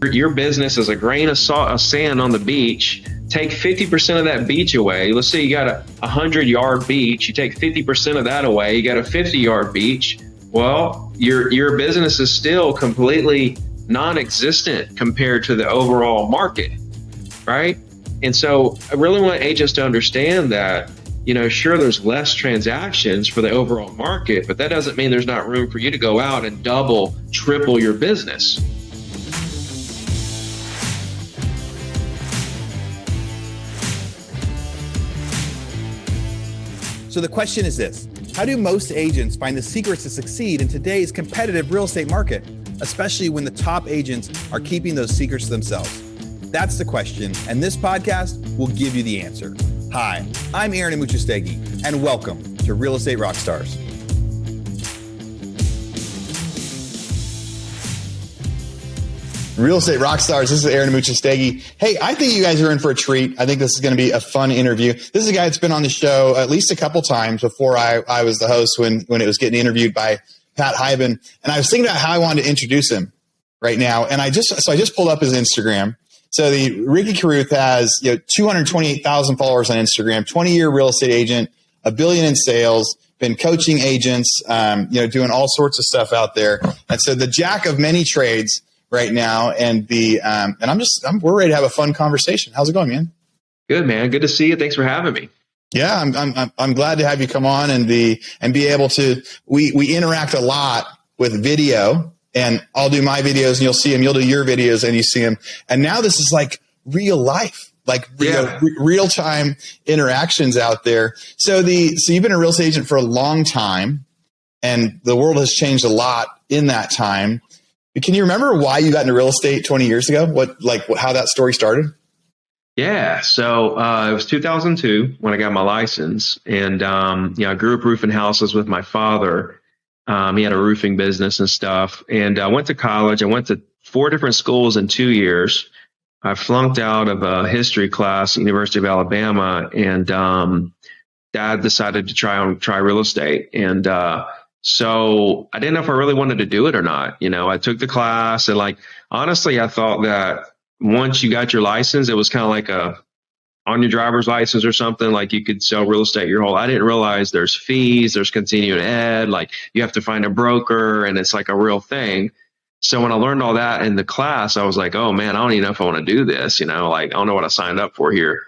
Your business is a grain of sand on the beach. Take 50% of that beach away. Let's say you got a 100-yard beach. You take 50% of that away. You got a 50-yard beach. Well, your business is still completely non-existent compared to the overall market, right? And so I really want agents to understand that, sure, there's less transactions for the overall market, but that doesn't mean there's not room for you to go out and double, triple your business. So the question is this: how do most agents find the secrets to succeed in today's competitive real estate market, especially when the top agents are keeping those secrets to themselves? That's the question, and this podcast will give you the answer. Hi, I'm Aaron Amuchastegui, and welcome to Real Estate Rockstars. Real Estate Rockstars, this is Aaron Amuchastegui. Hey, I think you guys are in for a treat. I think this is going to be a fun interview. This is a guy that's been on the show at least a couple times before I was the host when it was getting interviewed by Pat Hyben. And I was thinking about how I wanted to introduce him right now. And I just pulled up his Instagram. So the Ricky Carruth has 228,000 followers on Instagram, 20-year real estate agent, $1 billion in sales, been coaching agents, doing all sorts of stuff out there. And so the jack of many trades right now, and we're ready to have a fun conversation. How's it going, man? Good, man. Good to see you. Thanks for having me. Yeah, I'm glad to have you come on and be able to. We interact a lot with video, and I'll do my videos and you'll see them. You'll do your videos and you see them. And now this is like real life, like real time interactions out there. So you've been a real estate agent for a long time, and the world has changed a lot in that time. Can you remember why you got into real estate 20 years ago? How that story started? Yeah. So it was 2002 when I got my license, and I grew up roofing houses with my father. He had a roofing business and stuff, and I went to college. I went to 4 different schools in 2 years. I flunked out of a history class at University of Alabama, and Dad decided to try real estate, and so I didn't know if I really wanted to do it or not. I took the class, and honestly, I thought that once you got your license, it was kind of like on your driver's license or something, like you could sell real estate I didn't realize there's fees, there's continuing ed, you have to find a broker, and it's like a real thing. So when I learned all that in the class, I was like, oh man, I don't even know if I want to do this. I don't know what I signed up for here.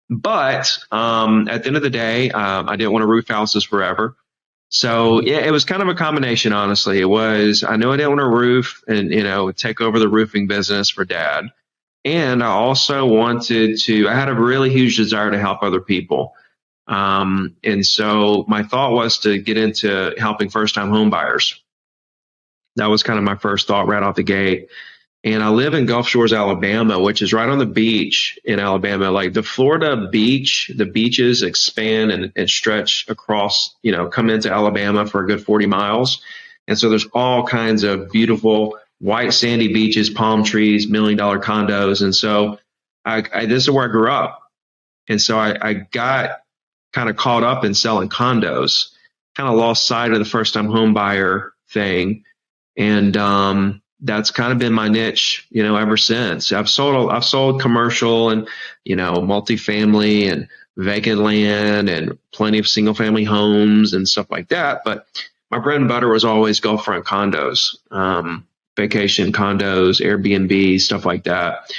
But at the end of the day, I didn't want to roof houses forever. So yeah, it was kind of a combination, honestly. It was, I knew I didn't want to roof and, take over the roofing business for Dad. And I also I had a really huge desire to help other people. And so my thought was to get into helping first-time home buyers. That was kind of my first thought right off the gate. And I live in Gulf Shores, Alabama, which is right on the beach in Alabama. Like the Florida beach, the beaches expand and stretch across, come into Alabama for a good 40 miles. And so there's all kinds of beautiful white sandy beaches, palm trees, $1 million condos. And so this is where I grew up. And so I got kind of caught up in selling condos, kind of lost sight of the first time home buyer thing. And, that's kind of been my niche, ever since. I've sold commercial and, multifamily and vacant land and plenty of single family homes and stuff like that. But my bread and butter was always Gulffront condos, vacation condos, Airbnb, stuff like that.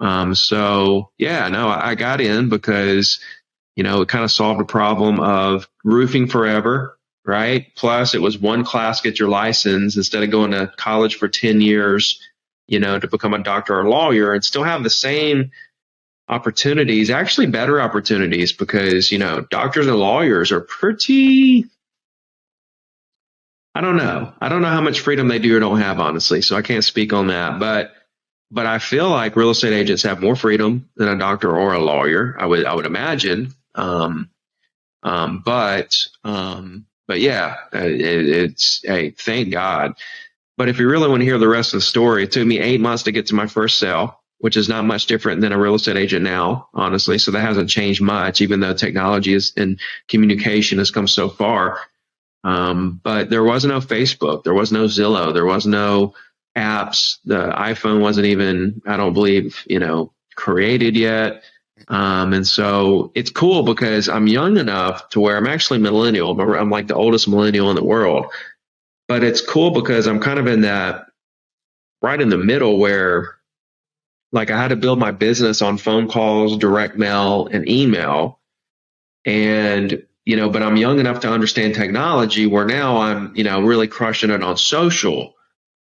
I got in because, it kind of solved a problem of roofing forever. Right. Plus, it was one class, get your license instead of going to college for 10 years, to become a doctor or a lawyer and still have the same opportunities, actually better opportunities, because, doctors and lawyers are pretty, I don't know how much freedom they do or don't have, honestly. So I can't speak on that. But I feel like real estate agents have more freedom than a doctor or a lawyer, I would imagine. But yeah, thank God. But if you really want to hear the rest of the story, it took me 8 months to get to my first sale, which is not much different than a real estate agent now, honestly. So that hasn't changed much, even though technology and communication has come so far. But there was no Facebook, there was no Zillow, there was no apps. The iPhone wasn't even, I don't believe, created yet. And so it's cool because I'm young enough to where I'm actually millennial. I'm like the oldest millennial in the world. But it's cool because I'm kind of in that right in the middle where like I had to build my business on phone calls, direct mail, and email. And, but I'm young enough to understand technology where now I'm, really crushing it on social.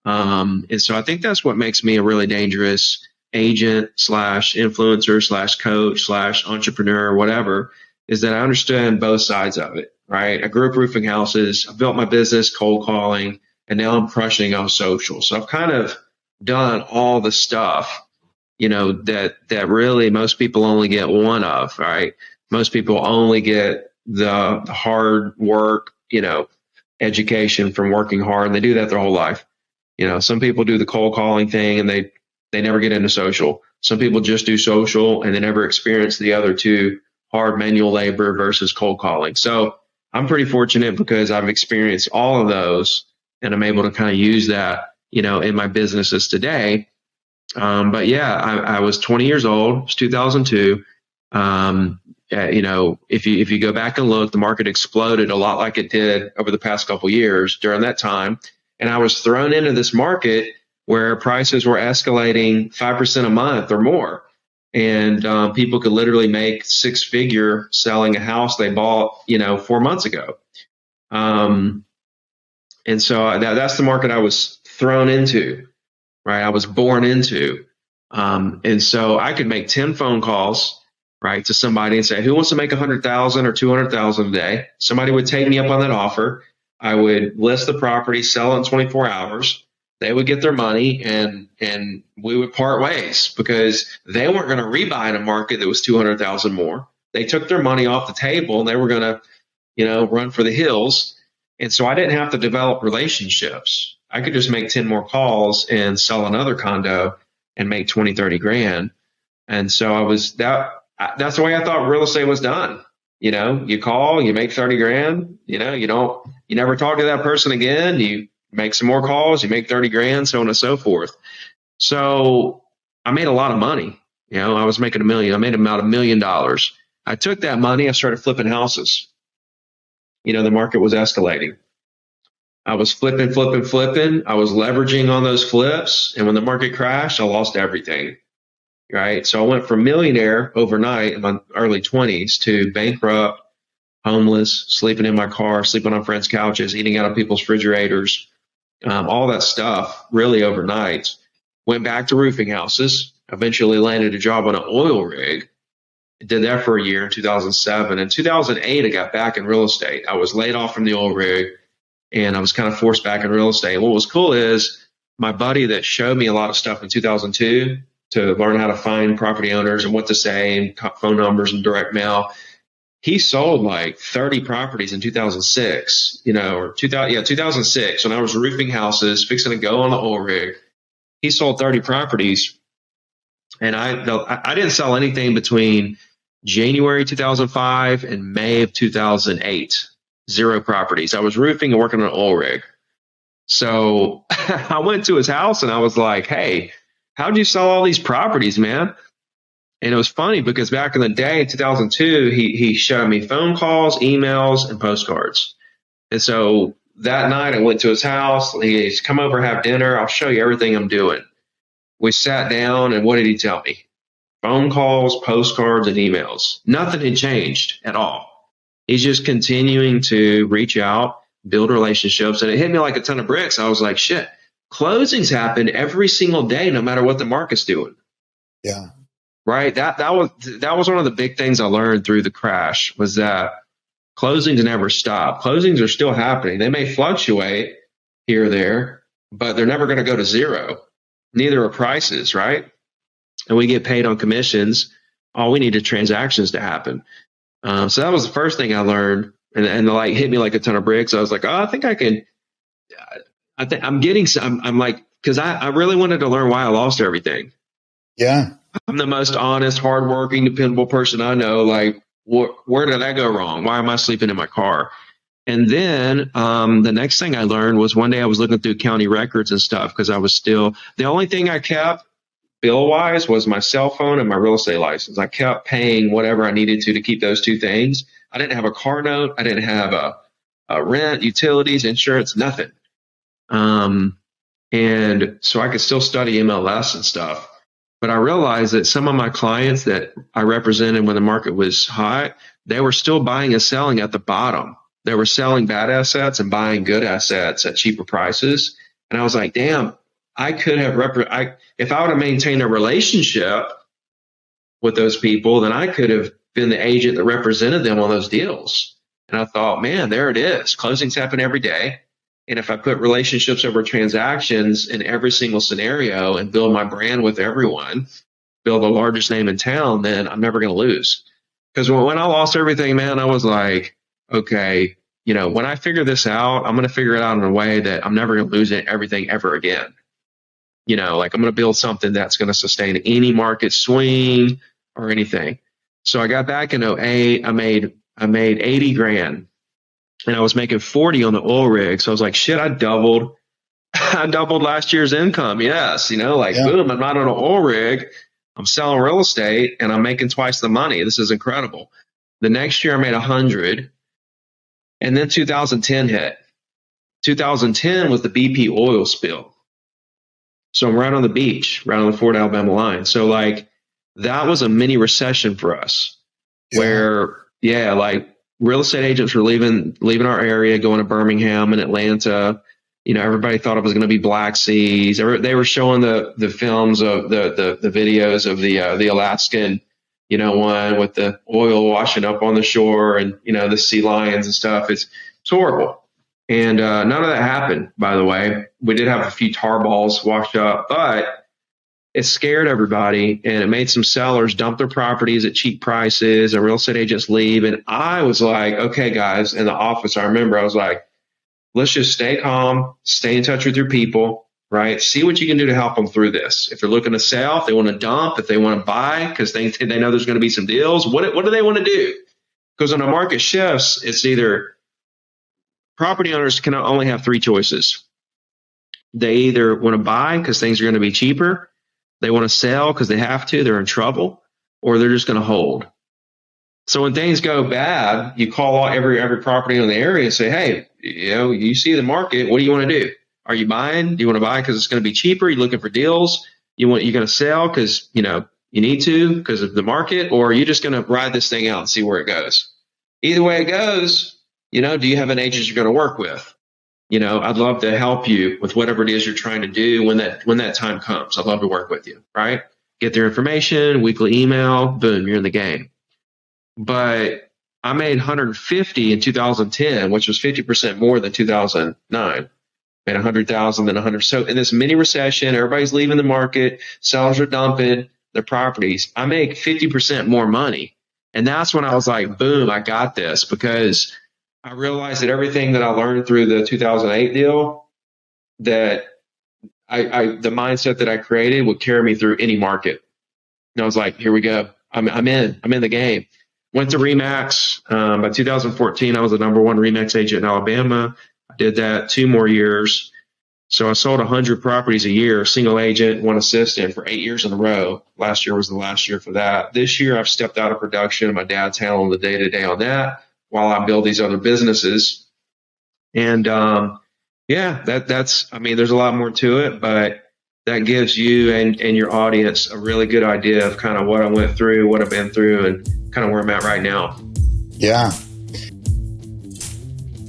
And so I think that's what makes me a really dangerous agent slash influencer slash coach slash entrepreneur, whatever, is that I understand both sides of it, right? I grew up roofing houses. I built my business cold calling, and now I'm crushing on social. So I've kind of done all the stuff, that really most people only get one of, right? Most people only get the hard work, education from working hard, and they do that their whole life. Some people do the cold calling thing and they never get into social. Some people just do social and they never experience the other two, hard manual labor versus cold calling. So I'm pretty fortunate because I've experienced all of those and I'm able to kind of use that, in my businesses today. But yeah, I was 20 years old. It was 2002. If you go back and look, the market exploded a lot like it did over the past couple of years during that time. And I was thrown into this market where prices were escalating 5% a month or more. And people could literally make six figure selling a house they bought, 4 months ago. And so that's the market I was thrown into, right? I was born into. And so I could make 10 phone calls, right, to somebody and say, who wants to make 100,000 or 200,000 a day? Somebody would take me up on that offer. I would list the property, sell it in 24 hours. They would get their money and we would part ways because they weren't going to rebuy in a market that was 200,000 more. They took their money off the table and they were going to, run for the hills. And so I didn't have to develop relationships. I could just make 10 more calls and sell another condo and make 20, 30 grand. And so that's the way I thought real estate was done. You call, you make 30 grand, you never talk to that person again. You make some more calls, you make 30 grand, so on and so forth. So I made a lot of money. I was making $1 million. I made about $1 million. I took that money. I started flipping houses. The market was escalating. I was flipping. I was leveraging on those flips. And when the market crashed, I lost everything. Right. So I went from millionaire overnight in my early 20s to bankrupt, homeless, sleeping in my car, sleeping on friends' couches, eating out of people's refrigerators, all that stuff really overnight. Went back to roofing houses, eventually landed a job on an oil rig. Did that for a year in 2007. In 2008, I got back in real estate. I was laid off from the oil rig and I was kind of forced back in real estate. What was cool is my buddy that showed me a lot of stuff in 2002 to learn how to find property owners and what to say and phone numbers and direct mail. He sold like 30 properties in 2006, 2006 when I was roofing houses, fixing to go on the oil rig. He sold 30 properties and I didn't sell anything between January 2005 and May of 2008. 0 properties. I was roofing and working on an oil rig. So I went to his house and I was like, hey, how'd you sell all these properties, man? And it was funny because back in the day, in 2002, he showed me phone calls, emails, and postcards. And so that night I went to his house. He's come over, have dinner. I'll show you everything I'm doing. We sat down and what did he tell me? Phone calls, postcards, and emails. Nothing had changed at all. He's just continuing to reach out, build relationships. And it hit me like a ton of bricks. I was like, shit, closings happen every single day, no matter what the market's doing. Yeah. Right. That was one of the big things I learned through the crash was that closings never stop. Closings are still happening. They may fluctuate here or there, but they're never going to go to zero. Neither are prices, right? And we get paid on commissions. All we need is transactions to happen. So that was the first thing I learned, and like hit me like a ton of bricks. I was like, oh, I think I can. I think I'm getting some. I'm like, because I really wanted to learn why I lost everything. Yeah, I'm the most honest, hardworking, dependable person I know. Like, where did I go wrong? Why am I sleeping in my car? And then the next thing I learned was one day I was looking through county records and stuff because I was still, the only thing I kept bill-wise was my cell phone and my real estate license. I kept paying whatever I needed to keep those two things. I didn't have a car note. I didn't have a rent, utilities, insurance, nothing. And so I could still study MLS and stuff. But I realized that some of my clients that I represented when the market was hot, they were still buying and selling at the bottom. They were selling bad assets and buying good assets at cheaper prices. And I was like, damn, I could have, if I would have maintained a relationship with those people, then I could have been the agent that represented them on those deals. And I thought, man, there it is. Closings happen every day. And if I put relationships over transactions in every single scenario and build my brand with everyone, build the largest name in town, then I'm never going to lose. Because when I lost everything, man, I was like, okay, when I figure this out, I'm going to figure it out in a way that I'm never going to lose everything ever again. Like I'm going to build something that's going to sustain any market swing or anything. So I got back in 2008. I made 80 grand and I was making 40 on the oil rig. So I was like, shit, I doubled last year's income. Yes. Boom, I'm not on an oil rig. I'm selling real estate and I'm making twice the money. This is incredible. The next year I made 100. And then 2010 hit. 2010 was the BP oil spill. So I'm right on the beach, right on the Fort Alabama line. So that was a mini recession for us where, real estate agents were leaving our area, going to Birmingham and Atlanta. Everybody thought it was going to be Black Seas. They were showing the films of the videos of the Alaskan, one with the oil washing up on the shore and, the sea lions and stuff. It's horrible. And none of that happened, by the way. We did have a few tar balls washed up, but it scared everybody and it made some sellers dump their properties at cheap prices and real estate agents leave. And I was like, okay, guys, in the office, I remember I was like, let's just stay calm, stay in touch with your people, right? See what you can do to help them through this. If they're looking to sell, if they want to dump, if they want to buy because they know there's going to be some deals, what do they want to do? Because when the market shifts, it's either property owners can only have three choices. They either want to buy because things are going to be cheaper, they want to sell because they have to, they're in trouble, or they're just going to hold. So when things go bad, you call every property in the area and say, hey, you see the market, what do you want to do? Are you buying? Do you want to buy because it's going to be cheaper? Are you looking for deals? You're going to sell because, you need to because of the market, or are you just going to ride this thing out and see where it goes? Either way it goes, do you have an agent you're going to work with? I'd love to help you with whatever it is you're trying to do when that time comes. I'd love to work with you, right? Get their information, weekly email, boom, you're in the game. But I made 150 in 2010, which was 50% more than 2009. Made 100,000, then 100. So in this mini recession, everybody's leaving the market, sellers are dumping their properties. I make 50% more money. And that's when I was like, boom, I got this, because I realized that everything that I learned through the 2008 deal, that the mindset that I created would carry me through any market. And I was like, here we go. I'm in the game. Went to Remax. By 2014, I was the number one Remax agent in Alabama. I did that 2 more years. So I sold 100 properties a year, single agent, one assistant for 8 years in a row. Last year was the last year for that. This year I've stepped out of production. My dad's handling the day-to-day on that while I build these other businesses. And that's, there's a lot more to it, but that gives you and your audience a really good idea of kind of what I went through, what I've been through, and kind of where I'm at right now. Yeah.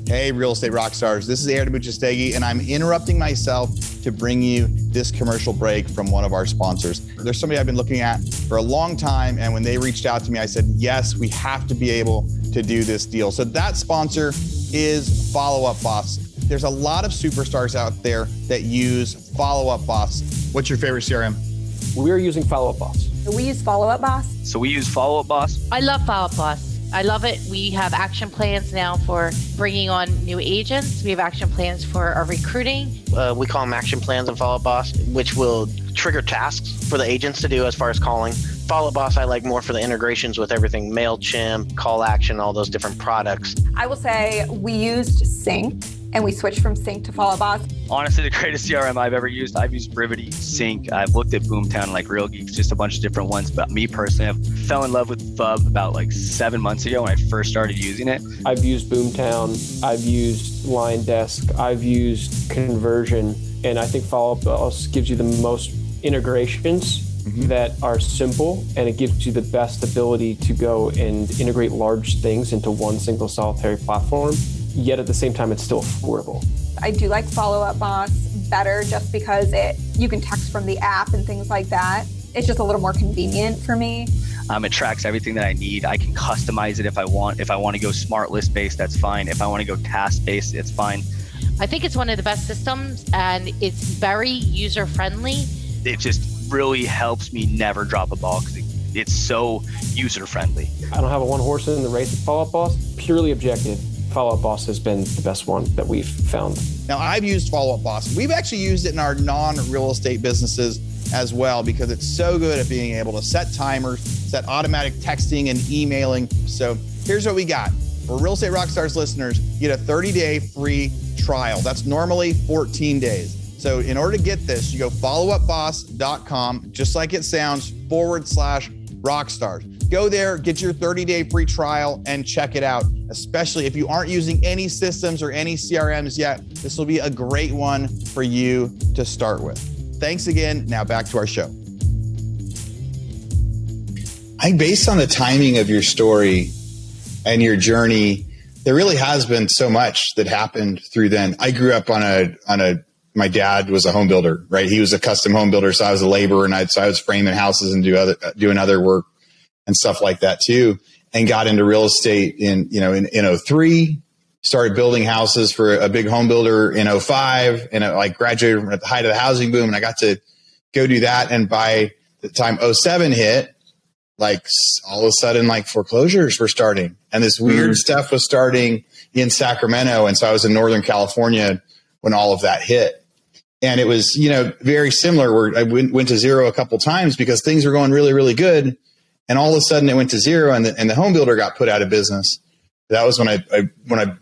Hey, Real Estate Rockstars. This is Aaron Muchastegi, and I'm interrupting myself to bring you this commercial break from one of our sponsors. There's somebody I've been looking at for a long time, and when they reached out to me, I said, yes, we have to be able to do this deal. So that sponsor is Follow Up Boss. There's a lot of superstars out there that use Follow Up Boss. What's your favorite CRM? We're using Follow Up Boss. We use Follow Up Boss. So we use Follow Up Boss. I love Follow Up Boss. I love it. We have action plans now for bringing on new agents. We have action plans for our recruiting. We call them action plans in Follow Up Boss, which will trigger tasks for the agents to do as far as calling. Follow Boss, I like more for the integrations with everything, MailChimp, Call Action, all those different products. I will say we used Sync and we switched from Sync to Follow Boss. Honestly, the greatest CRM I've ever used. I've used Brivity, Sync. I've looked at Boomtown, like Real Geeks, just a bunch of different ones. But me personally, I fell in love with Fub about like 7 months ago when I first started using it. I've used Boomtown. I've used Line Desk. I've used Conversion. And I think Follow Boss gives you the most integrations that are simple, and it gives you the best ability to go and integrate large things into one single solitary platform, yet at the same time it's still affordable. I do like Follow Up Boss better just because you can text from the app and things like that. It's just a little more convenient for me. It tracks everything that I need. I can customize it if I want. If I want to go smart list based, that's fine. If I want to go task based, it's fine. I think it's one of the best systems, and it's very user friendly. It just really helps me never drop a ball because it's so user friendly. I don't have a one horse in the race with Follow Up Boss. Purely objective, Follow Up Boss has been the best one that we've found. Now, I've used Follow Up Boss. We've actually used it in our non-real estate businesses as well because it's so good at being able to set timers, set automatic texting and emailing. So here's what we got. For Real Estate Rockstars listeners, you get a 30-day free trial. That's normally 14 days. So in order to get this, you go followupboss.com, just like it sounds, /Rockstars. Go there, get your 30-day free trial and check it out. Especially if you aren't using any systems or any CRMs yet, this will be a great one for you to start with. Thanks again. Now back to our show. Based on the timing of your story and your journey, there really has been so much that happened through then. I grew up my dad was a home builder, right? He was a custom home builder. So I was a laborer and so I was framing houses and doing other work and stuff like that too. And got into real estate in 03, started building houses for a big home builder in 05 and graduated at the height of the housing boom. And I got to go do that. And by the time 07 hit, all of a sudden, foreclosures were starting and this weird stuff was starting in Sacramento. And so I was in Northern California when all of that hit. And it was, very similar where I went to zero a couple times because things were going really, really good. And all of a sudden it went to zero and the home builder got put out of business. That was when I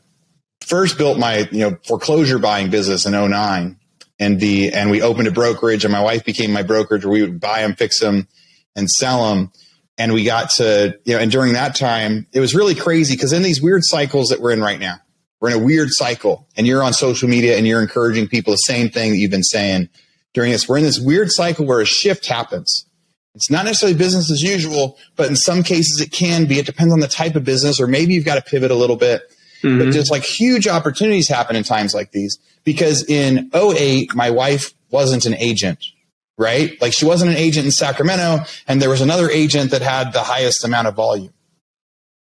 first built my, foreclosure buying business in 09 and we opened a brokerage and my wife became my brokerage where we would buy them, fix them and sell them. And we got to, and during that time, it was really crazy because in these weird cycles that we're in right now, we're in a weird cycle and you're on social media and you're encouraging people the same thing that you've been saying during this. We're in this weird cycle where a shift happens. It's not necessarily business as usual, but in some cases it can be. It depends on the type of business, or maybe you've got to pivot a little bit. But just huge opportunities happen in times like these because in 08, my wife wasn't an agent, right? She wasn't an agent in Sacramento and there was another agent that had the highest amount of volume.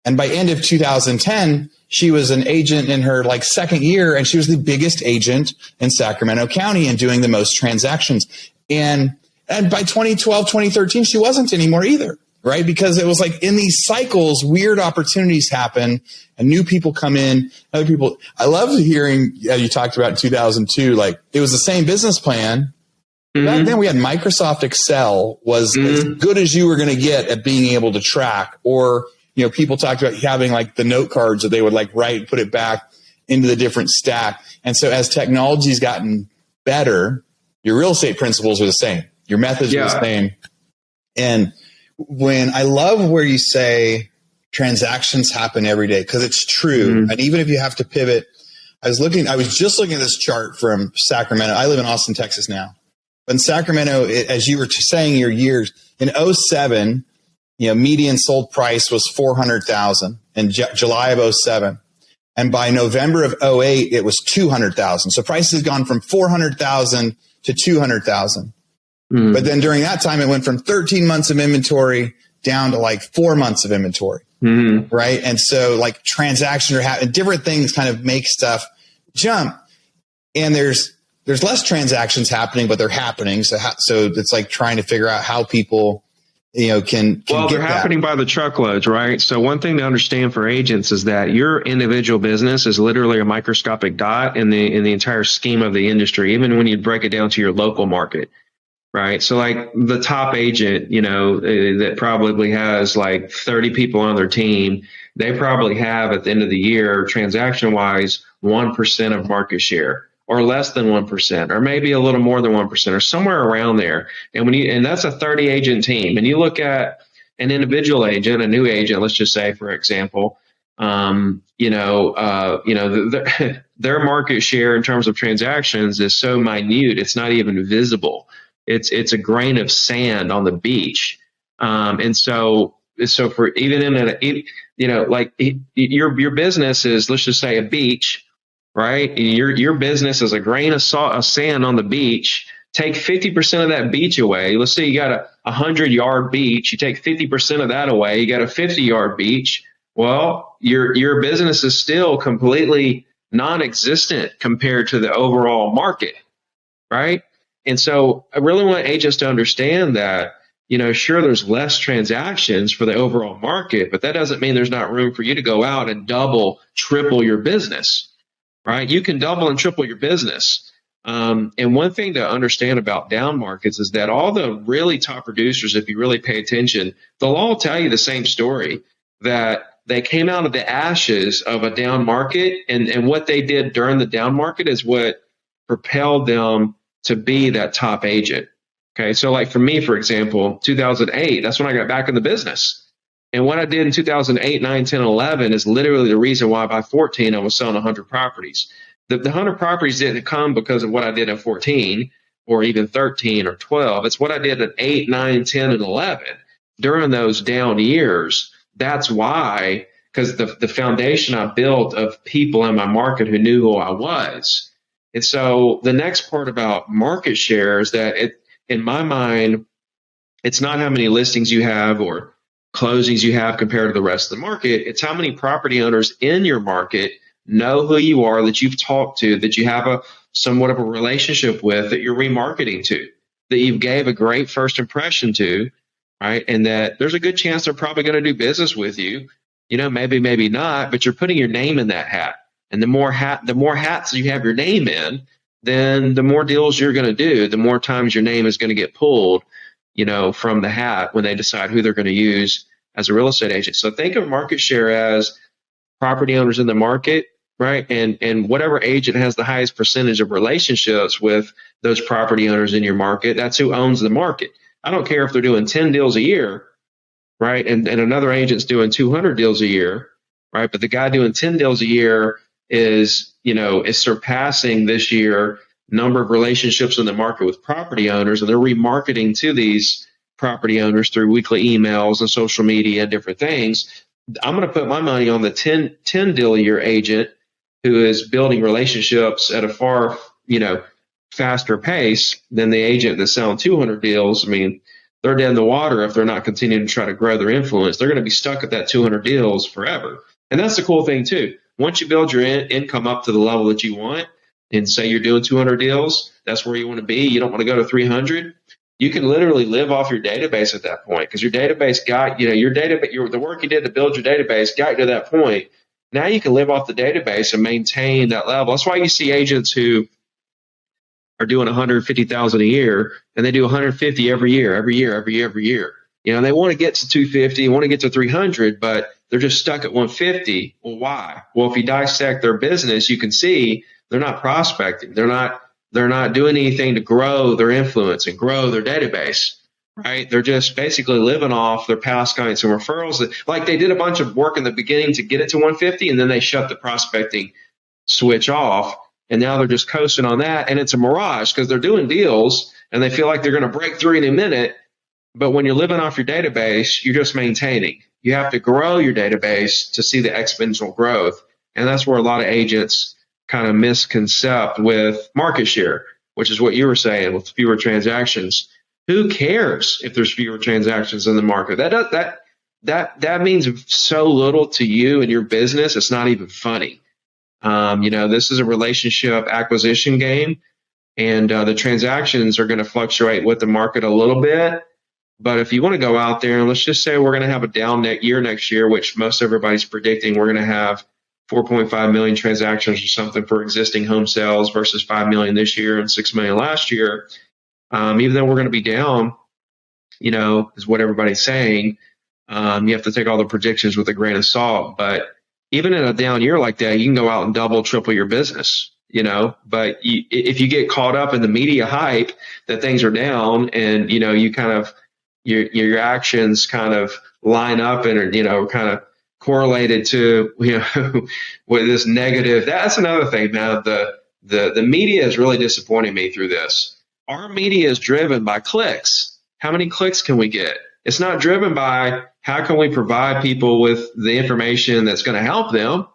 And by end of 2010, she was an agent in her second year and she was the biggest agent in Sacramento County and doing the most transactions. And by 2012, 2013, she wasn't anymore either, right? Because it was in these cycles, weird opportunities happen and new people come in, other people. I love hearing you talked about in 2002, it was the same business plan. Back then we had Microsoft Excel was as good as you were going to get at being able to track, or people talked about having the note cards that they would write and put it back into the different stack. And so as technology's gotten better, your real estate principles are the same. Your methods are the same. And when I love where you say transactions happen every day, because it's true. And even if you have to pivot, I was just looking at this chart from Sacramento. I live in Austin, Texas now. But in Sacramento, as you were saying, your years in 07, median sold price was 400,000 in July of 07. And by November of 08, it was 200,000. So prices has gone from 400,000 to 200,000. But then during that time, it went from 13 months of inventory down to 4 months of inventory. Right. And so transactions are happening, different things kind of make stuff jump. And there's less transactions happening, but they're happening. So it's trying to figure out how people, can they're happening by the truckloads, right? So one thing to understand for agents is that your individual business is literally a microscopic dot in the entire scheme of the industry, even when you break it down to your local market, right? So like the top agent, that probably has like 30 people on their team, they probably have at the end of the year, transaction wise, 1% of market share, or less than 1%, or maybe a little more than 1%, or somewhere around there. And that's a 30 agent team. And you look at an individual agent, a new agent, let's just say, for example, their market share in terms of transactions is so minute, it's not even visible. It's a grain of sand on the beach. And so for even your business is, let's just say, a beach, right? Your business is a grain of sand on the beach. Take 50% of that beach away. Let's say you got a 100-yard beach. You take 50% of that away. You got a 50-yard beach. Well, your business is still completely non-existent compared to the overall market, right? And so I really want agents to understand that, sure, there's less transactions for the overall market, but that doesn't mean there's not room for you to go out and double, triple your business, right? You can double and triple your business. And one thing to understand about down markets is that all the really top producers, if you really pay attention, they'll all tell you the same story, that they came out of the ashes of a down market, and what they did during the down market is what propelled them to be that top agent. Okay. So like for me, for example, 2008, that's when I got back in the business. And what I did in 2008, 9, 10, 11 is literally the reason why by 14, I was selling 100 properties. The 100 properties didn't come because of what I did in 14 or even 13 or 12. It's what I did in 8, 9, 10, and 11 during those down years. That's why, because the foundation I built of people in my market who knew who I was. And so the next part about market share is that in my mind, it's not how many listings you have or closings you have compared to the rest of the market. It's how many property owners in your market know who you are, that you've talked to, that you have somewhat of a relationship with, that you're remarketing to, that you gave a great first impression to, right? And that there's a good chance they're probably going to do business with you. Maybe not, but you're putting your name in that hat. And the more hats you have your name in, then the more deals you're going to do, the more times your name is going to get pulled, from the hat when they decide who they're going to use as a real estate agent. So think of market share as property owners in the market, right? And whatever agent has the highest percentage of relationships with those property owners in your market, that's who owns the market. I don't care if they're doing 10 deals a year, right? And another agent's doing 200 deals a year, right? But the guy doing 10 deals a year is surpassing this year number of relationships in the market with property owners, and they're remarketing to these property owners through weekly emails and social media and different things. I'm going to put my money on the 10 deal a year agent who is building relationships at a far, faster pace than the agent that's selling 200 deals. I mean, they're dead in the water if they're not continuing to try to grow their influence. They're going to be stuck at that 200 deals forever. And that's the cool thing too. Once you build your income up to the level that you want, and say you're doing 200 deals, that's where you want to be. You don't want to go to 300. You can literally live off your database at that point, because your database got, the work you did to build your database got you to that point. Now you can live off the database and maintain that level. That's why you see agents who are doing 150,000 a year, and they do 150 every year. They want to get to 250, want to get to 300, but they're just stuck at 150. Well, why? Well, if you dissect their business, you can see they're not prospecting. They're not doing anything to grow their influence and grow their database, right? They're just basically living off their past clients and referrals. Like they did a bunch of work in the beginning to get it to 150, and then they shut the prospecting switch off. And now they're just coasting on that. And it's a mirage, because they're doing deals and they feel like they're going to break through in a minute. But when you're living off your database, you're just maintaining. You have to grow your database to see the exponential growth. And that's where a lot of agents kind of misconcept with market share, which is what you were saying, with fewer transactions. Who cares if there's fewer transactions in the market? That means so little to you and your business. It's not even funny. This is a relationship acquisition game, and the transactions are going to fluctuate with the market a little bit. But if you want to go out there, and let's just say we're going to have a down year next year, which most everybody's predicting, we're going to have 4.5 million transactions or something for existing home sales versus 5 million this year and 6 million last year. Even though we're going to be down, is what everybody's saying. You have to take all the predictions with a grain of salt. But even in a down year like that, you can go out and double, triple your business, But if you get caught up in the media hype that things are down and, you kind of, your actions kind of line up and are, kind of correlated to, with this negative. That's another thing. Now, the media is really disappointing me through this. Our media is driven by clicks. How many clicks can we get? It's not driven by how can we provide people with the information that's going to help them.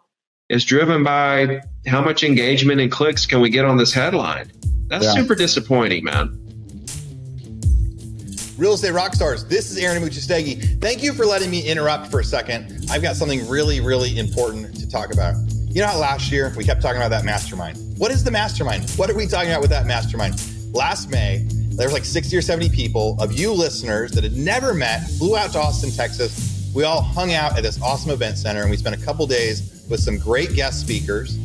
It's driven by how much engagement and clicks can we get on this headline. That's super disappointing, man. Real Estate Rockstars, this is Aaron Amuchastegui. Thank you for letting me interrupt for a second. I've got something really, really important to talk about. You know how last year we kept talking about that mastermind? What is the mastermind? What are we talking about with that mastermind? Last May, there was like 60 or 70 people of you listeners that had never met, flew out to Austin, Texas. We all hung out at this awesome event center and we spent a couple days with some great guest speakers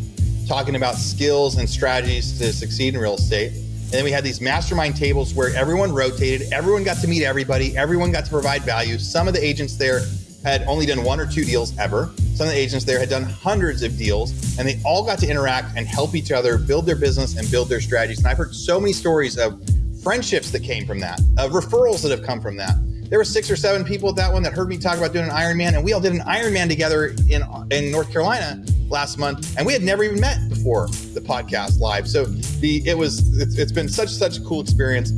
talking about skills and strategies to succeed in real estate. And then we had these mastermind tables where everyone rotated, everyone got to meet everybody, everyone got to provide value. Some of the agents there had only done 1 or 2 deals ever. Some of the agents there had done hundreds of deals, and they all got to interact and help each other build their business and build their strategies. And I've heard so many stories of friendships that came from that, of referrals that have come from that. There were 6 or 7 people at that one that heard me talk about doing an Ironman, and we all did an Ironman together in North Carolina last month, and we had never even met before the podcast live. So it's been such a cool experience.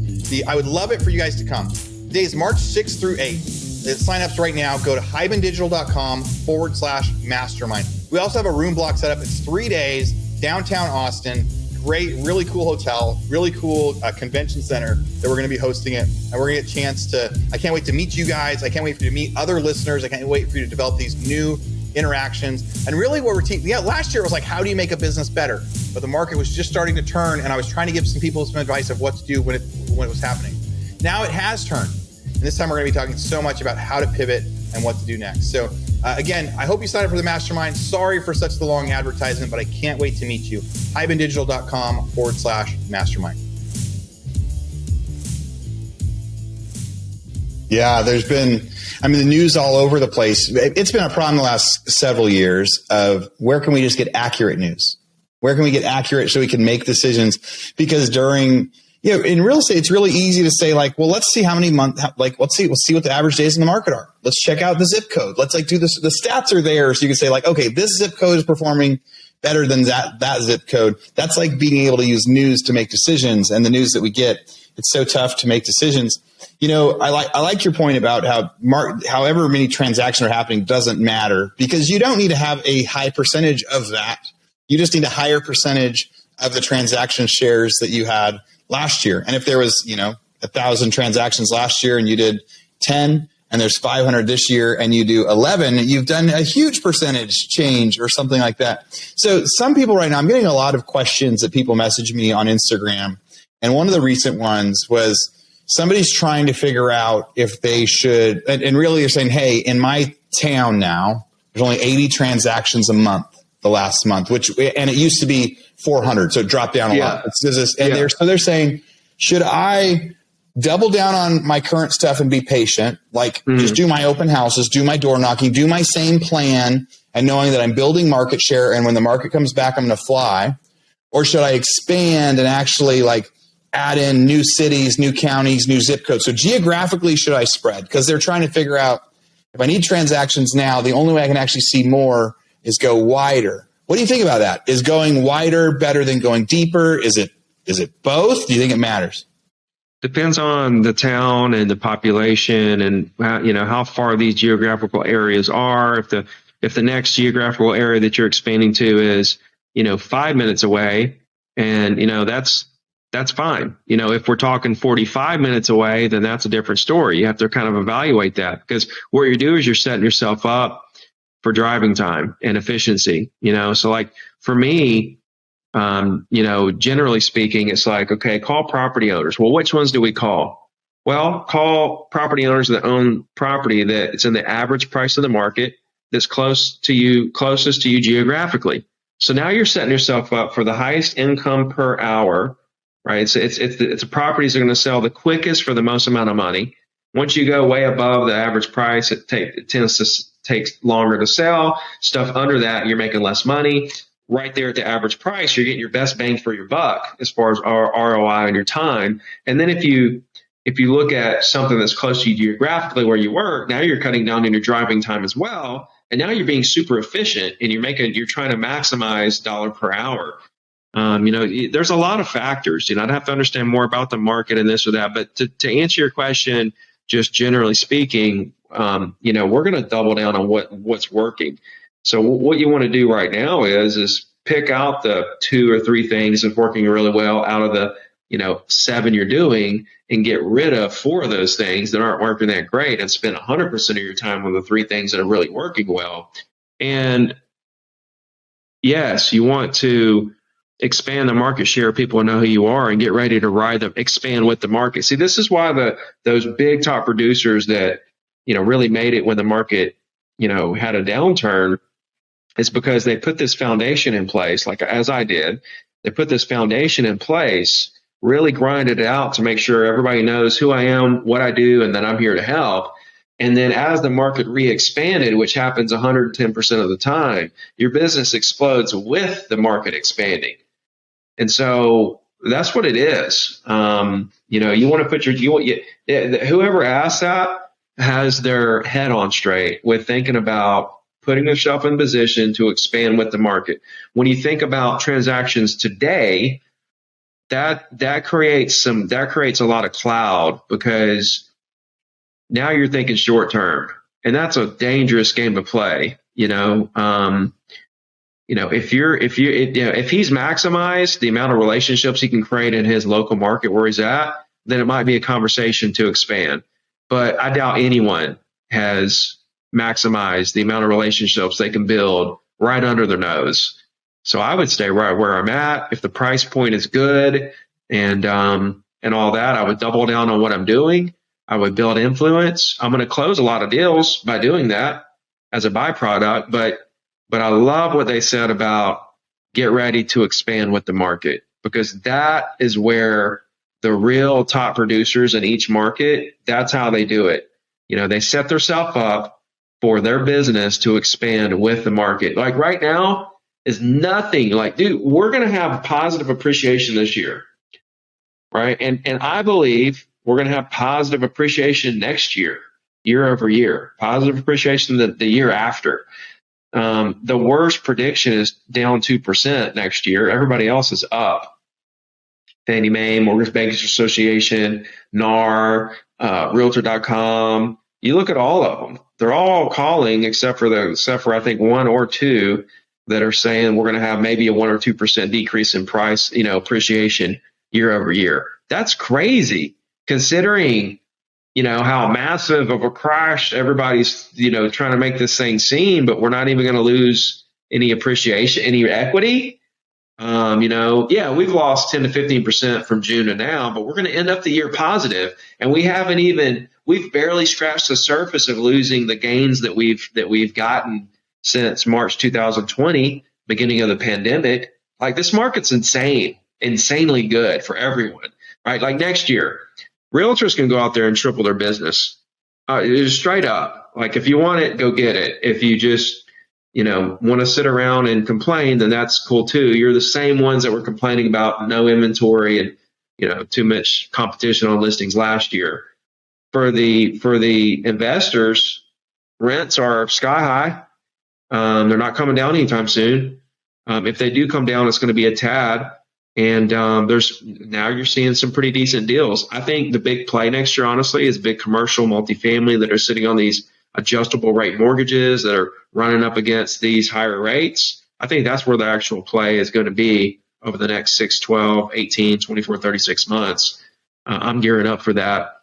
I would love it for you guys to come. Days March 6th through 8th. Sign-ups right now. Go to hibandigital.com/mastermind. We also have a room block set up. It's 3 days, downtown Austin. Great, really cool hotel, really cool convention center that we're going to be hosting it. And we're going to get a chance I can't wait to meet you guys. I can't wait for you to meet other listeners. I can't wait for you to develop these new interactions. And really what we're teaching, last year it was like, how do you make a business better? But the market was just starting to turn, and I was trying to give some people some advice of what to do when it was happening. Now it has turned. And this time we're going to be talking so much about how to pivot and what to do next. So again, I hope you sign up for the mastermind. Sorry for such the long advertisement, but I can't wait to meet you. hibandigital.com/mastermind. Yeah, there's been, the news all over the place. It's been a problem the last several years of where can we just get accurate news? Where can we get accurate so we can make decisions? Because in real estate, it's really easy to say like, well, let's see how many months, let's see what the average days in the market are. Let's check out the zip code. Let's do this. The stats are there. So you can say like, okay, this zip code is performing better than that zip code. That's like being able to use news to make decisions. And the news that we get, it's so tough to make decisions. I like your point about how however many transactions are happening doesn't matter, because you don't need to have a high percentage of that. You just need a higher percentage of the transaction shares that you had last year. And if there was, 1,000 transactions last year and you did 10 and there's 500 this year and you do 11, you've done a huge percentage change or something like that. So some people right now, I'm getting a lot of questions that people message me on Instagram. And one of the recent ones was somebody's trying to figure out if they should, and really they're saying, hey, in my town now, there's only 80 transactions a month the last month, and it used to be 400. So it dropped down a lot. They're saying, should I double down on my current stuff and be patient? Just do my open houses, do my door knocking, do my same plan, and knowing that I'm building market share. And when the market comes back, I'm going to fly. Or should I expand and actually add in new cities, new counties, new zip codes? So geographically, should I spread? Because they're trying to figure out if I need transactions now, the only way I can actually see more is go wider. What do you think about that? Is going wider better than going deeper? Is it both? Do you think it matters? Depends on the town and the population and how far these geographical areas are. If the next geographical area that you're expanding to is 5 minutes away, and that's fine. If we're talking 45 minutes away, then that's a different story. You have to kind of evaluate that, because what you do is you're setting yourself up for driving time and efficiency, so for me, generally speaking, it's okay, call property owners. Well, which ones do we call? Well, call property owners that own property that it's in the average price of the market that's closest to you geographically. So now you're setting yourself up for the highest income per hour right? It's the properties that are going to sell the quickest for the most amount of money. Once you go way above the average price, it tends to take longer to sell. Stuff under that, you're making less money. Right there at the average price, you're getting your best bang for your buck as far as ROI on your time. And then if you look at something that's close to you geographically where you work, now you're cutting down on your driving time as well. And now you're being super efficient and you're trying to maximize dollar per hour. There's a lot of factors. I'd have to understand more about the market and this or that. But to answer your question, just generally speaking, we're going to double down on what's working. So what you want to do right now is pick out the 2 or 3 things that's working really well out of the 7 you're doing, and get rid of 4 of those things that aren't working that great, and spend 100% of your time on the 3 things that are really working well. And yes, you want to expand the market share. People know who you are and get ready to ride them, expand with the market. See, this is why those big top producers that, really made it when the market, had a downturn, is because they put this foundation in place, like as I did. They put this foundation in place, really grinded it out to make sure everybody knows who I am, what I do, and that I'm here to help. And then as the market re-expanded, which happens 110% of the time, your business explodes with the market expanding. And so that's what it is. You want to put whoever asks that has their head on straight with thinking about putting themselves in position to expand with the market. When you think about transactions today, that creates a lot of cloud, because now you're thinking short term, and that's a dangerous game to play. If he's maximized the amount of relationships he can create in his local market where he's at, then it might be a conversation to expand. But I doubt anyone has maximized the amount of relationships they can build right under their nose. So I would stay right where I'm at. If the price point is good and all that, I would double down on what I'm doing. I would build influence. I'm going to close a lot of deals by doing that as a byproduct, but I love what they said about get ready to expand with the market, because that is where the real top producers in each market, that's how they do it. They set themselves up for their business to expand with the market. Like right now is nothing like, dude, we're going to have positive appreciation this year, right? And I believe we're going to have positive appreciation next year, year over year, positive appreciation the year after. The worst prediction is down 2% next year. Everybody else is up. Fannie Mae, Mortgage Bankers Association, NAR, Realtor.com. You look at all of them; they're all calling, except for I think 1 or 2 that are saying we're going to have maybe a 1 or 2% decrease in price, appreciation year over year. That's crazy, considering how massive of a crash everybody's trying to make this thing seem, but we're not even going to lose any appreciation, any equity. We've lost 10 to 15% from June to now, but we're going to end up the year positive, and we've barely scratched the surface of losing the gains that we've gotten since March 2020, beginning of the pandemic. Like, this market's insanely good for everyone, right? Like next year, Realtors can go out there and triple their business. Straight up. Like, if you want it, go get it. If you just, want to sit around and complain, then that's cool too. You're the same ones that were complaining about no inventory and, too much competition on listings last year. For the investors, rents are sky high. They're not coming down anytime soon. If they do come down, it's going to be a tad. And now you're seeing some pretty decent deals. I think the big play next year, honestly, is big commercial multifamily that are sitting on these adjustable rate mortgages that are running up against these higher rates. I think that's where the actual play is going to be over the next 6, 12, 18, 24, 36 months. I'm gearing up for that,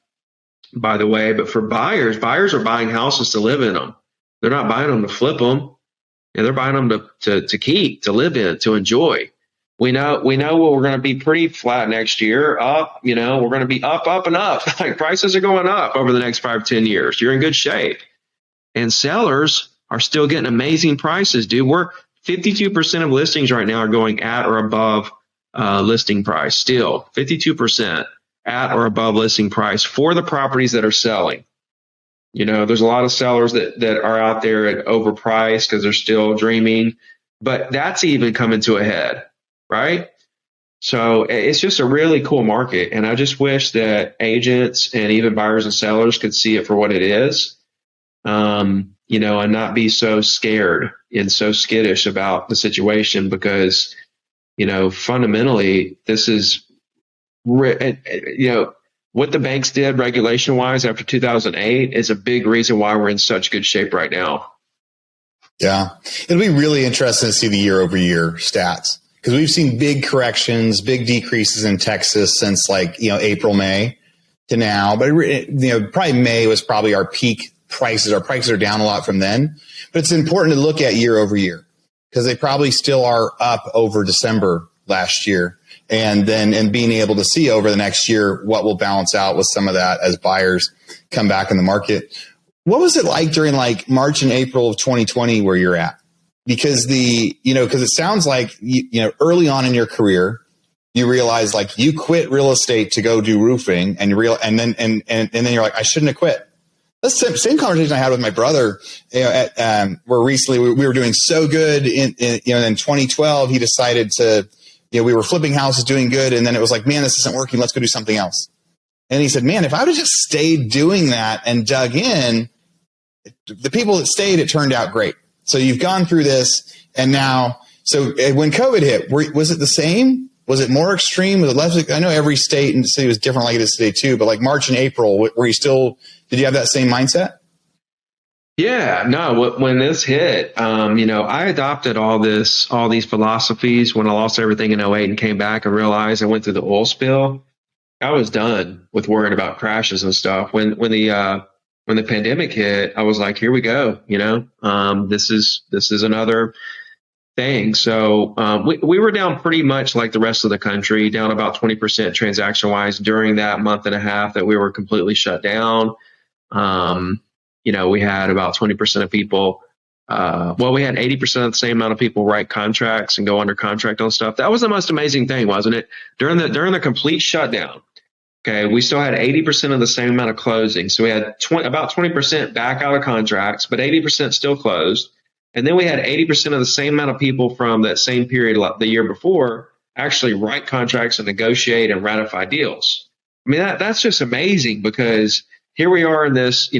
by the way. But for buyers are buying houses to live in them. They're not buying them to flip them. And they're buying them to keep, to live in, to enjoy. We know we're going to be pretty flat next year. Up, we're going to be up, and up. Like, prices are going up over the next 5, 10 years. You're in good shape. And sellers are still getting amazing prices, dude. 52% of listings right now are going at or above listing price, still 52% at or above listing price for the properties that are selling. There's a lot of sellers that are out there at overpriced because they're still dreaming, but that's even coming to a head, right? So it's just a really cool market. And I just wish that agents and even buyers and sellers could see it for what it is, and not be so scared and so skittish about the situation because, fundamentally, this is, what the banks did regulation wise after 2008 is a big reason why we're in such good shape right now. Yeah. It'll be really interesting to see the year over year stats because we've seen big corrections, big decreases in Texas since April, May to now. But, probably May was probably our peak prices. Our prices are down a lot from then, but it's important to look at year over year because they probably still are up over December last year. And being able to see over the next year what will balance out with some of that as buyers come back in the market. What was it like during March and April of 2020 where you're at? Because because it sounds like early on in your career, you realize you quit real estate to go do roofing and then you're like, I shouldn't have quit. That's the same conversation I had with my brother. Where recently we were doing so good in 2012, he decided to. We were flipping houses, doing good. And then it was like, man, this isn't working. Let's go do something else. And he said, man, if I would have just stayed doing that and dug in, the people that stayed, it turned out great. So you've gone through this. And now, so when COVID hit, was it the same? Was it more extreme? Was it less? I know every state and city was different like it is today too, but March and April, did you have that same mindset? Yeah, no, when this hit, I adopted all these philosophies when I lost everything in 2008 and came back and realized I went through the oil spill. I was done with worrying about crashes and stuff. When the pandemic hit, I was like, here we go. This is another thing. So, we were down pretty much like the rest of the country, down about 20% transaction wise during that month and a half that we were completely shut down. We had about 20% of people. We had 80% of the same amount of people write contracts and go under contract on stuff. That was the most amazing thing, wasn't it? During the complete shutdown, okay, we still had 80% of the same amount of closings. So we had about 20% back out of contracts, but 80% still closed. And then we had 80% of the same amount of people from that same period the year before actually write contracts and negotiate and ratify deals. I mean, that's just amazing because here we are in this,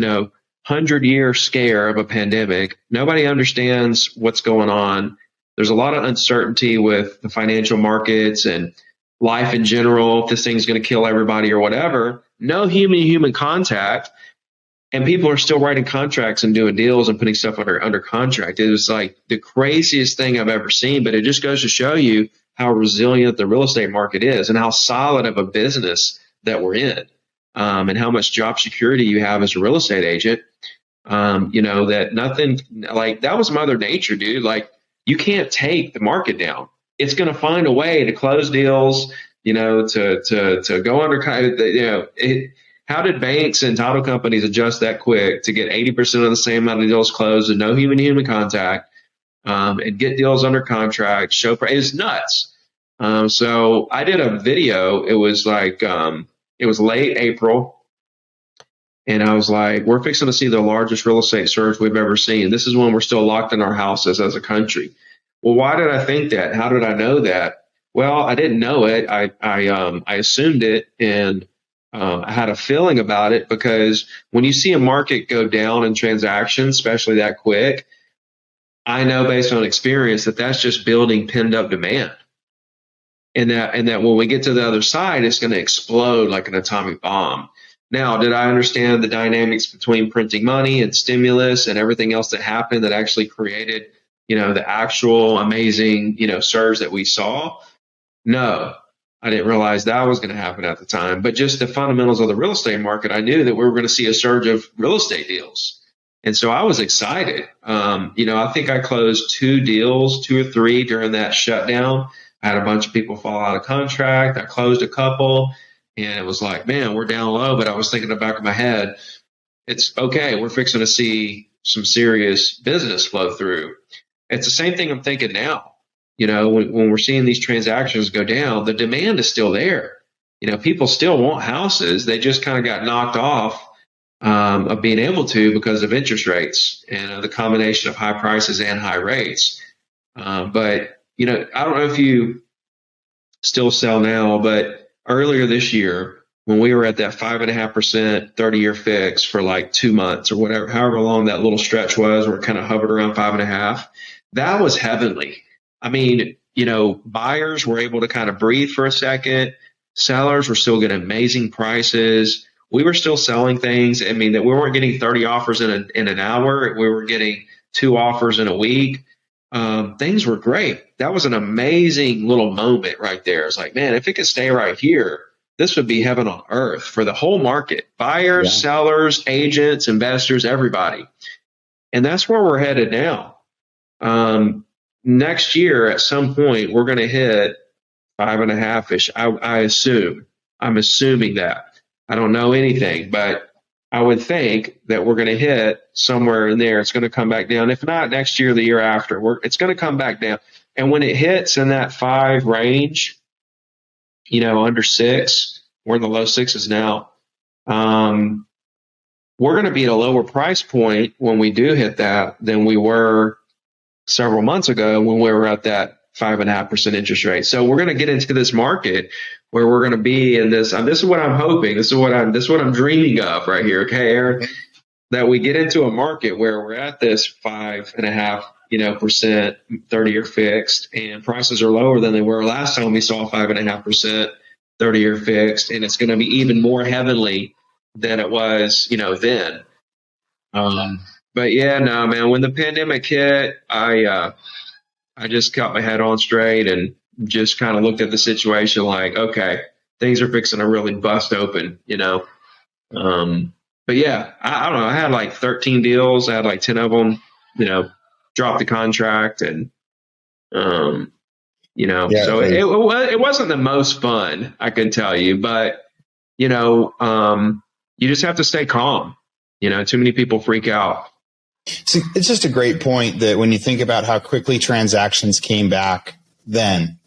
100-year scare of a pandemic. Nobody understands what's going on. There's a lot of uncertainty with the financial markets and life in general, if this thing's going to kill everybody or whatever. No human contact. And people are still writing contracts and doing deals and putting stuff under contract. It was like the craziest thing I've ever seen, but it just goes to show you how resilient the real estate market is and how solid of a business that we're in. And how much job security you have as a real estate agent. That nothing that was Mother Nature, dude. You can't take the market down. It's going to find a way to close deals, to go under, how did banks and title companies adjust that quick to get 80% of the same amount of deals closed and no human contact, and get deals under contract, show price? It's nuts. So I did a video. It was it was late April, and I was like, we're fixing to see the largest real estate surge we've ever seen. This is when we're still locked in our houses as a country. Well, why did I think that? How did I know that? Well, I didn't know it. I assumed it, and I had a feeling about it because when you see a market go down in transactions, especially that quick, I know based on experience that that's just building pinned up demand. And that when we get to the other side, it's going to explode like an atomic bomb. Now, did I understand the dynamics between printing money and stimulus and everything else that happened that actually created, the actual amazing, surge that we saw? No, I didn't realize that was going to happen at the time. But just the fundamentals of the real estate market, I knew that we were going to see a surge of real estate deals. And so I was excited. I think I closed 2 or 3 during that shutdown. I had a bunch of people fall out of contract. I closed a couple, and it was like, man, we're down low. But I was thinking in the back of my head, it's okay. We're fixing to see some serious business flow through. It's the same thing I'm thinking now. when we're seeing these transactions go down, the demand is still there. People still want houses. They just kind of got knocked off of being able to because of interest rates and the combination of high prices and high rates. But I don't know if you still sell now, but earlier this year, when we were at that 5.5% 30-year fix for like 2 months or whatever, however long that little stretch was, where it kind of hovered around 5.5, that was heavenly. I mean, buyers were able to kind of breathe for a second. Sellers were still getting amazing prices. We were still selling things. I mean, that we weren't getting 30 offers in an hour. We were getting 2 offers in a week. Things were great. That was an amazing little moment right there. It's like, man, if it could stay right here, this would be heaven on earth for the whole market. Buyers, sellers, agents, investors, everybody. And that's where we're headed now. Next year, at some point, we're going to hit 5.5-ish. I assume. I'm assuming that. I don't know anything, but I would think that we're going to hit somewhere in there. It's going to come back down. If not next year, the year after, it's going to come back down. And when it hits in that 5 range, under 6, we're in the low 6s now. We're going to be at a lower price point when we do hit that than we were several months ago when we were at that 5.5% interest rate. So we're going to get into this market where we're going to be in this. This is what I'm hoping. This is what I'm dreaming of right here. Okay, Aaron, that we get into a market where we're at this 5.5%, 30-year fixed, and prices are lower than they were last time we saw 5.5% 30-year fixed, and it's going to be even more heavenly than it was, then. But yeah, no, man. When the pandemic hit, I just got my head on straight and just kind of looked at the situation like, okay, things are fixing to really bust open, But yeah, I don't know. I had like 13 deals. I had like 10 of them, drop the contract, and so it wasn't the most fun, I can tell you, but you just have to stay calm. Too many people freak out. See, it's just a great point that when you think about how quickly transactions came back then,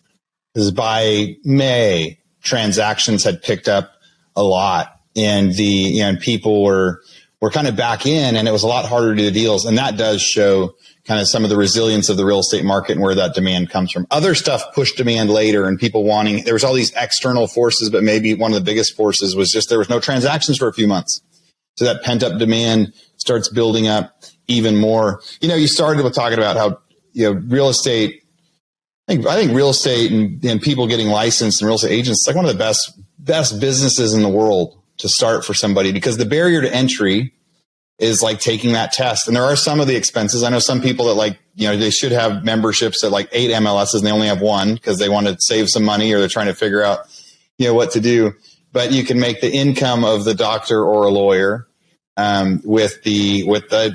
because by May, transactions had picked up a lot, and and people were kind of back in, and it was a lot harder to do deals. And that does show kind of some of the resilience of the real estate market and where that demand comes from. Other stuff pushed demand later, and people there was all these external forces, but maybe one of the biggest forces was just there was no transactions for a few months. So that pent up demand starts building up even more. You started with talking about how, real estate, I think real estate and people getting licensed and real estate agents, it's like one of the best businesses in the world to start for somebody, because the barrier to entry is like taking that test. And there are some of the expenses. I know some people that they should have memberships at like 8 MLSs and they only have 1 because they want to save some money or they're trying to figure out, what to do. But you can make the income of the doctor or a lawyer with the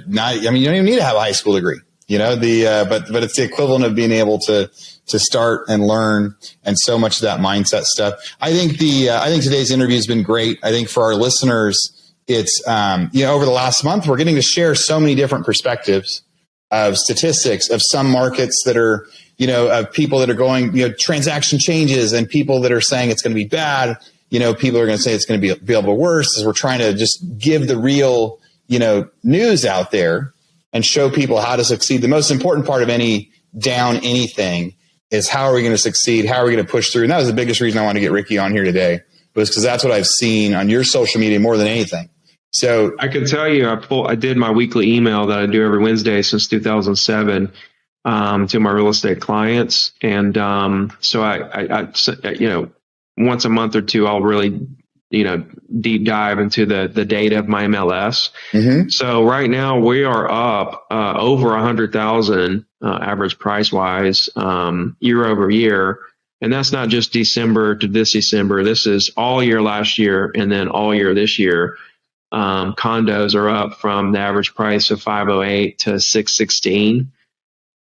not. I mean, you don't even need to have a high school degree, but it's the equivalent of being able to start and learn, and so much of that mindset stuff. I think today's interview has been great. I think for our listeners, it's over the last month, we're getting to share so many different perspectives of statistics of some markets that are, of people that are going, transaction changes, and people that are saying it's going to be bad. People are going to say it's going to be able to worse, as we're trying to just give the real, news out there and show people how to succeed. The most important part of anything is how are we going to succeed? How are we going to push through? And that was the biggest reason I wanted to get Ricky on here today, was because that's what I've seen on your social media more than anything. So I can tell you, I did my weekly email that I do every Wednesday since 2007 to my real estate clients. And so I once a month or two, I'll really, deep dive into the data of my MLS. Mm-hmm. So right now we are up over 100,000 average price wise year over year. And that's not just December to this December. This is all year last year and then all year this year. Condos are up from the average price of 508 to 616,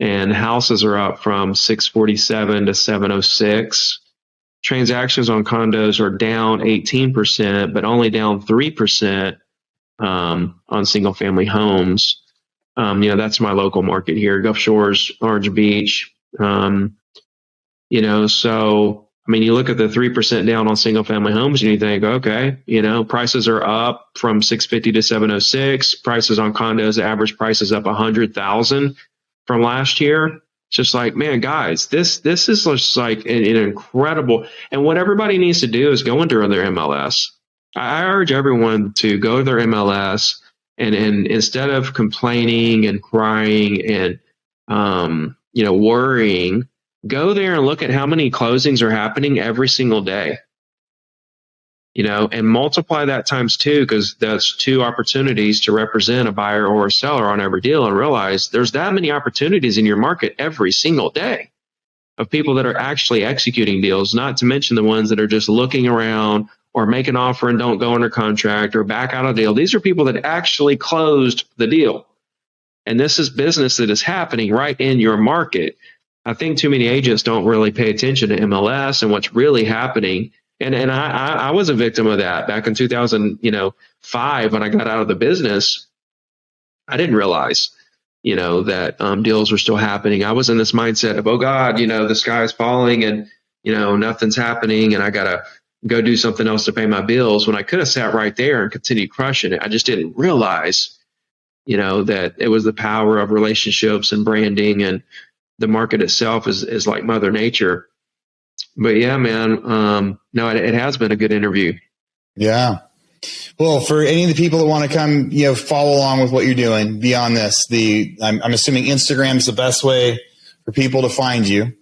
and houses are up from 647 to 706. Transactions on condos are down 18%, but only down 3% on single family homes. That's my local market here, Gulf Shores, Orange Beach. So, I mean, you look at the 3% down on single family homes and you think, okay, prices are up from 650 to 706. Prices on condos, the average price is up 100,000 from last year. It's just like, man, guys, this is just like an incredible. And what everybody needs to do is go into their MLS. I urge everyone to go to their MLS and instead of complaining and crying and worrying, go there and look at how many closings are happening every single day. And multiply that times 2, because that's 2 opportunities to represent a buyer or a seller on every deal, and realize there's that many opportunities in your market every single day of people that are actually executing deals, not to mention the ones that are just looking around or make an offer and don't go under contract or back out of the deal. These are people that actually closed the deal. And this is business that is happening right in your market. I think too many agents don't really pay attention to MLS and what's really happening. And I was a victim of that back in 2005 when I got out of the business. I didn't realize, that deals were still happening. I was in this mindset of, oh God, the sky's falling and, nothing's happening and I got to go do something else to pay my bills, when I could have sat right there and continued crushing it. I just didn't realize, that it was the power of relationships and branding, and the market itself is like Mother Nature. But yeah, man, no, it has been a good interview. Yeah. Well, for any of the people that want to come, follow along with what you're doing beyond this, I'm assuming Instagram is the best way for people to find you.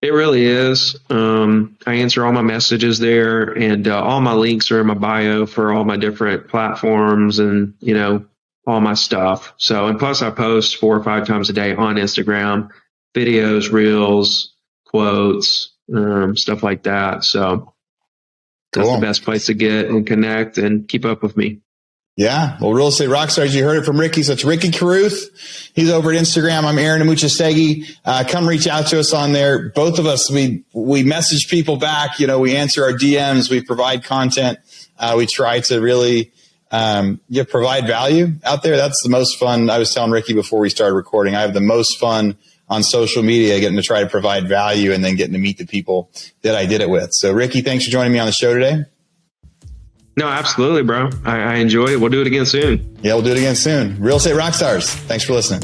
It really is. I answer all my messages there, and all my links are in my bio for all my different platforms and, all my stuff. So, and plus I post 4 or 5 times a day on Instagram, videos, reels, quotes, stuff like that. So that's the best place to get and connect and keep up with me. Yeah. Well, Real Estate Rockstars, you heard it from Ricky. So it's Ricky Carruth. He's over at Instagram. I'm Aaron Amuchastegui. Come reach out to us on there. Both of us, we message people back. We answer our DMs. We provide content. We try to really provide value out there. That's the most fun. I was telling Ricky before we started recording, I have the most fun on social media, getting to try to provide value and then getting to meet the people that I did it with. So Ricky, thanks for joining me on the show today. No, absolutely, bro. I enjoy it. We'll do it again soon. Yeah, we'll do it again soon. Real Estate Rockstars. Thanks for listening.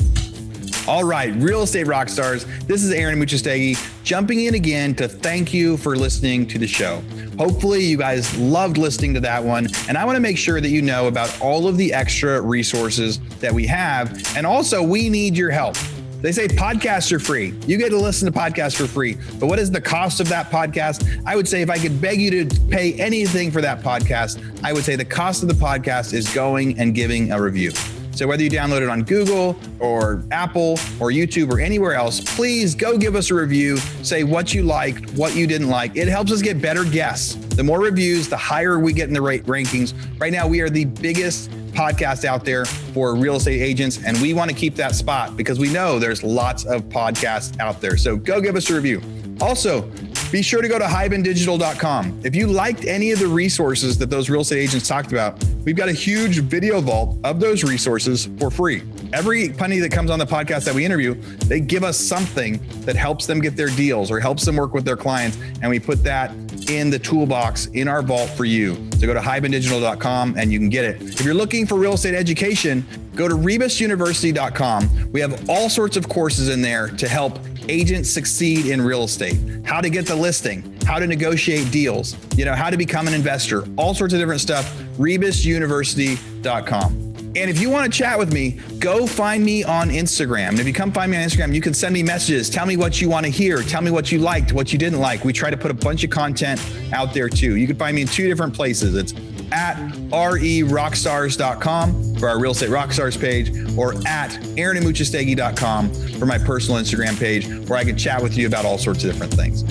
All right, Real Estate Rockstars. This is Aaron Amuchastegui jumping in again to thank you for listening to the show. Hopefully you guys loved listening to that one. And I want to make sure that you know about all of the extra resources that we have. And also, we need your help. They say podcasts are free. You get to listen to podcasts for free. But what is the cost of that podcast? I would say if I could beg you to pay anything for that podcast, I would say the cost of the podcast is going and giving a review. So whether you download it on Google or Apple or YouTube or anywhere else, please go give us a review. Say what you liked, what you didn't like. It helps us get better guests. The more reviews, the higher we get in the rankings. Right now, we are the biggest podcast out there for real estate agents, and we want to keep that spot because we know there's lots of podcasts out there. So go give us a review. Also, be sure to go to hibandigital.com. If you liked any of the resources that those real estate agents talked about, we've got a huge video vault of those resources for free. Every penny that comes on the podcast that we interview, they give us something that helps them get their deals or helps them work with their clients. And we put that in the toolbox in our vault for you. So go to hibandigital.com and you can get it. If you're looking for real estate education, go to rebusuniversity.com. We have all sorts of courses in there to help agents succeed in real estate, how to get the listing, how to negotiate deals, how to become an investor, all sorts of different stuff, rebusuniversity.com. And if you want to chat with me, go find me on Instagram. And if you come find me on Instagram, you can send me messages. Tell me what you want to hear. Tell me what you liked, what you didn't like. We try to put a bunch of content out there too. You can find me in 2 different places. It's at rerockstars.com for our Real Estate Rockstars page, or at aaronamuchastegui.com for my personal Instagram page, where I can chat with you about all sorts of different things.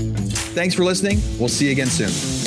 Thanks for listening. We'll see you again soon.